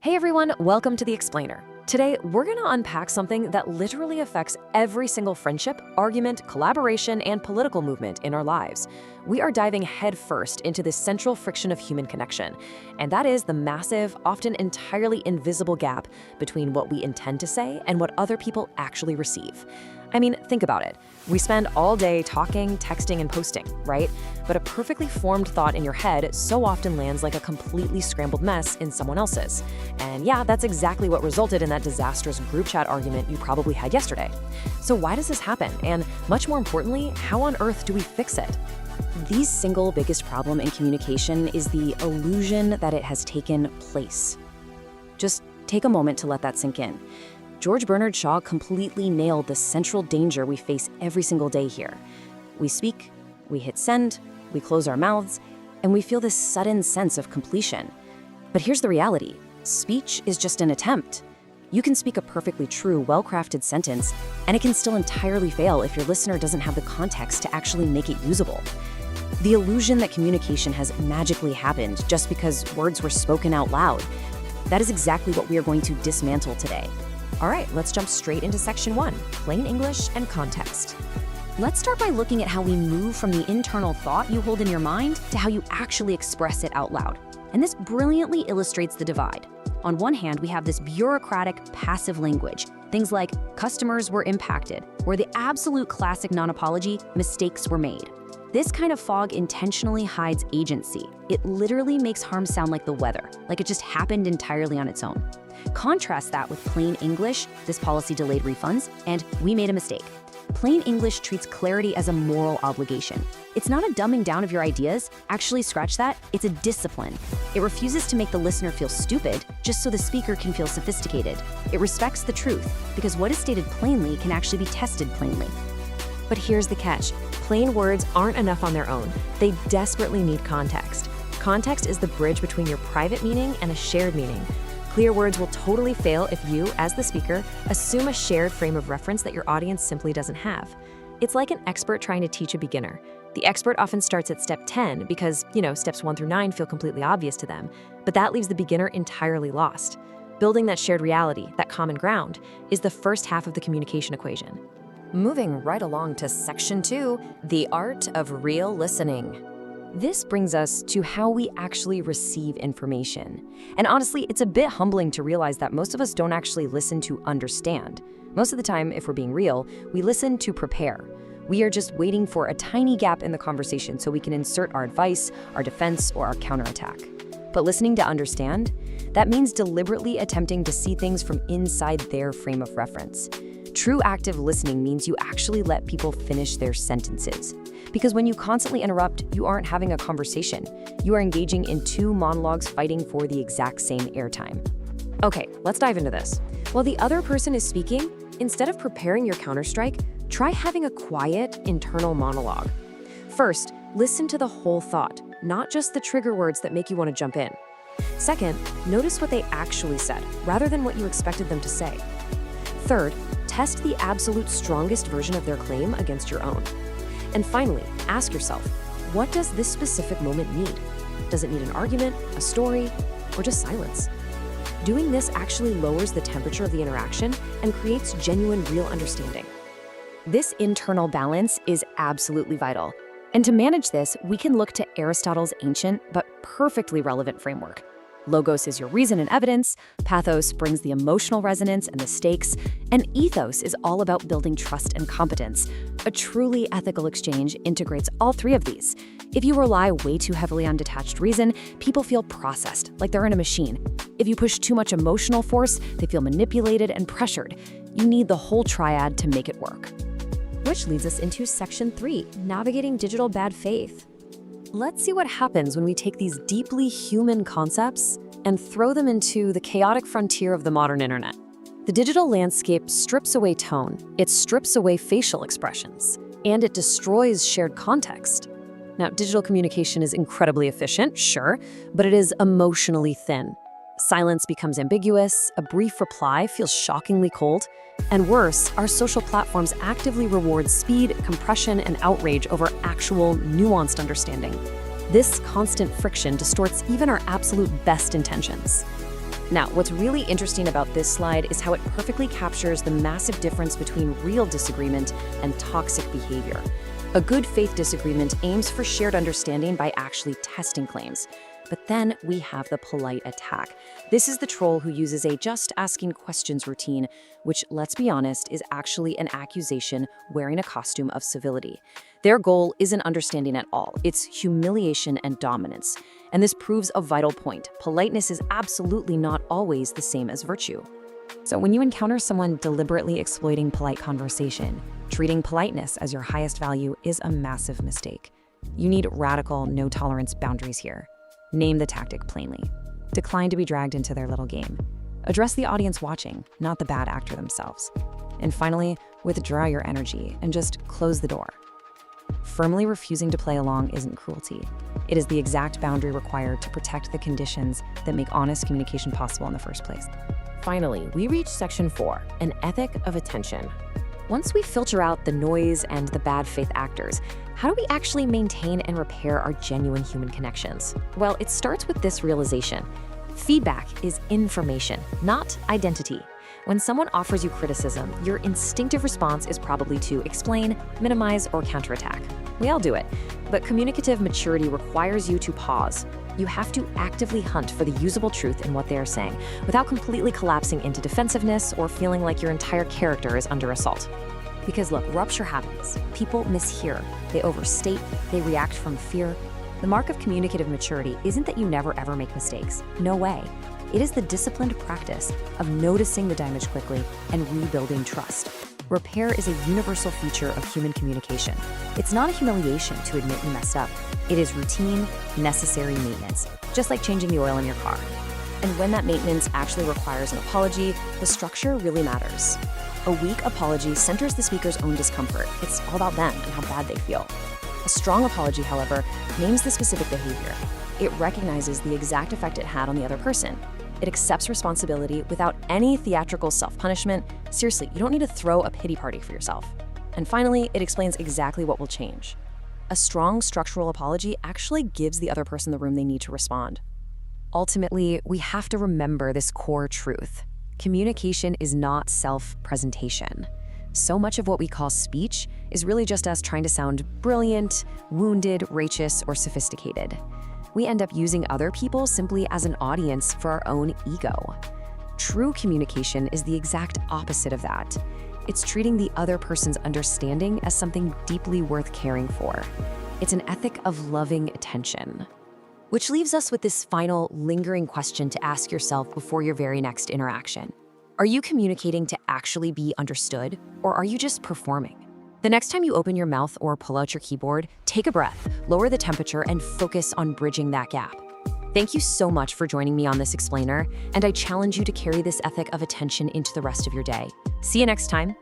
Hey everyone, welcome to The Explainer. Today, we're going to unpack something that literally affects every single friendship, argument, collaboration, and political movement in our lives. We are diving headfirst into the central friction of human connection, and that is the massive, often entirely invisible gap between what we intend to say and what other people actually receive. I mean, think about it. We spend all day talking, texting, and posting, right? But a perfectly formed thought in your head so often lands like a completely scrambled mess in someone else's. And yeah, that's exactly what resulted in that disastrous group chat argument you probably had yesterday. So why does this happen? And much more importantly, how on earth do we fix it? The single biggest problem in communication is the illusion that it has taken place. Just take a moment to let that sink in. George Bernard Shaw completely nailed the central danger we face every single day here. We speak, we hit send, we close our mouths, and we feel this sudden sense of completion. But here's the reality. Speech is just an attempt. You can speak a perfectly true, well-crafted sentence, and it can still entirely fail if your listener doesn't have the context to actually make it usable. The illusion that communication has magically happened just because words were spoken out loud, that is exactly what we are going to dismantle today. All right, let's jump straight into section 1, plain English and context. Let's start by looking at how we move from the internal thought you hold in your mind to how you actually express it out loud. And this brilliantly illustrates the divide. On one hand, we have this bureaucratic, passive language, things like customers were impacted, or the absolute classic non-apology, mistakes were made. This kind of fog intentionally hides agency. It literally makes harm sound like the weather, like it just happened entirely on its own. Contrast that with plain English, this policy delayed refunds, and we made a mistake. Plain English treats clarity as a moral obligation. It's not a dumbing down of your ideas, actually scratch that, it's a discipline. It refuses to make the listener feel stupid just so the speaker can feel sophisticated. It respects the truth, because what is stated plainly can actually be tested plainly. But here's the catch. Plain words aren't enough on their own. They desperately need context. Context is the bridge between your private meaning and a shared meaning. Clear words will totally fail if you, as the speaker, assume a shared frame of reference that your audience simply doesn't have. It's like an expert trying to teach a beginner. The expert often starts at step 10 because, steps 1 through 9 feel completely obvious to them, but that leaves the beginner entirely lost. Building that shared reality, that common ground, is the first half of the communication equation. Moving right along to section 2, the art of real listening. This brings us to how we actually receive information. And honestly, it's a bit humbling to realize that most of us don't actually listen to understand. Most of the time, if we're being real, we listen to prepare. We are just waiting for a tiny gap in the conversation so we can insert our advice, our defense, or our counterattack. But listening to understand, that means deliberately attempting to see things from inside their frame of reference. True active listening means you actually let people finish their sentences. Because when you constantly interrupt, you aren't having a conversation. You are engaging in two monologues fighting for the exact same airtime. Okay, let's dive into this. While the other person is speaking, instead of preparing your counterstrike, try having a quiet, internal monologue. First, listen to the whole thought, not just the trigger words that make you want to jump in. Second, notice what they actually said, rather than what you expected them to say. Third, test the absolute strongest version of their claim against your own. And finally, ask yourself, what does this specific moment need? Does it need an argument, a story, or just silence? Doing this actually lowers the temperature of the interaction and creates genuine, real understanding. This internal balance is absolutely vital. And to manage this, we can look to Aristotle's ancient but perfectly relevant framework. Logos is your reason and evidence, pathos brings the emotional resonance and the stakes, and ethos is all about building trust and competence. A truly ethical exchange integrates all three of these. If you rely way too heavily on detached reason, people feel processed, like they're in a machine. If you push too much emotional force, they feel manipulated and pressured. You need the whole triad to make it work. Which leads us into section 3, navigating digital bad faith. Let's see what happens when we take these deeply human concepts and throw them into the chaotic frontier of the modern internet. The digital landscape strips away tone, it strips away facial expressions, and it destroys shared context. Now, digital communication is incredibly efficient, sure, but it is emotionally thin. Silence becomes ambiguous, a brief reply feels shockingly cold, and worse, our social platforms actively reward speed, compression, and outrage over actual, nuanced understanding. This constant friction distorts even our absolute best intentions. Now, what's really interesting about this slide is how it perfectly captures the massive difference between real disagreement and toxic behavior. A good faith disagreement aims for shared understanding by actually testing claims. But then we have the polite attack. This is the troll who uses a just asking questions routine, which, let's be honest, is actually an accusation wearing a costume of civility. Their goal isn't understanding at all. It's humiliation and dominance. And this proves a vital point. Politeness is absolutely not always the same as virtue. So when you encounter someone deliberately exploiting polite conversation, treating politeness as your highest value is a massive mistake. You need radical, no-tolerance boundaries here. Name the tactic plainly. Decline to be dragged into their little game. Address the audience watching, not the bad actor themselves. And finally, withdraw your energy and just close the door. Firmly refusing to play along isn't cruelty. It is the exact boundary required to protect the conditions that make honest communication possible in the first place. Finally, we reach section 4, an ethic of attention. Once we filter out the noise and the bad faith actors, how do we actually maintain and repair our genuine human connections? Well, it starts with this realization. Feedback is information, not identity. When someone offers you criticism, your instinctive response is probably to explain, minimize, or counterattack. We all do it, but communicative maturity requires you to pause. You have to actively hunt for the usable truth in what they are saying, without completely collapsing into defensiveness or feeling like your entire character is under assault. Because look, rupture happens. People mishear, they overstate, they react from fear. The mark of communicative maturity isn't that you never ever make mistakes. No way. It is the disciplined practice of noticing the damage quickly and rebuilding trust. Repair is a universal feature of human communication. It's not a humiliation to admit you messed up. It is routine, necessary maintenance, just like changing the oil in your car. And when that maintenance actually requires an apology, the structure really matters. A weak apology centers the speaker's own discomfort. It's all about them and how bad they feel. A strong apology, however, names the specific behavior. It recognizes the exact effect it had on the other person. It accepts responsibility without any theatrical self-punishment. Seriously, you don't need to throw a pity party for yourself. And finally, it explains exactly what will change. A strong structural apology actually gives the other person the room they need to respond. Ultimately, we have to remember this core truth. Communication is not self-presentation. So much of what we call speech is really just us trying to sound brilliant, wounded, righteous, or sophisticated. We end up using other people simply as an audience for our own ego. True communication is the exact opposite of that. It's treating the other person's understanding as something deeply worth caring for. It's an ethic of loving attention. Which leaves us with this final, lingering question to ask yourself before your very next interaction. Are you communicating to actually be understood, or are you just performing? The next time you open your mouth or pull out your keyboard, take a breath, lower the temperature, and focus on bridging that gap. Thank you so much for joining me on this explainer, and I challenge you to carry this ethic of attention into the rest of your day. See you next time.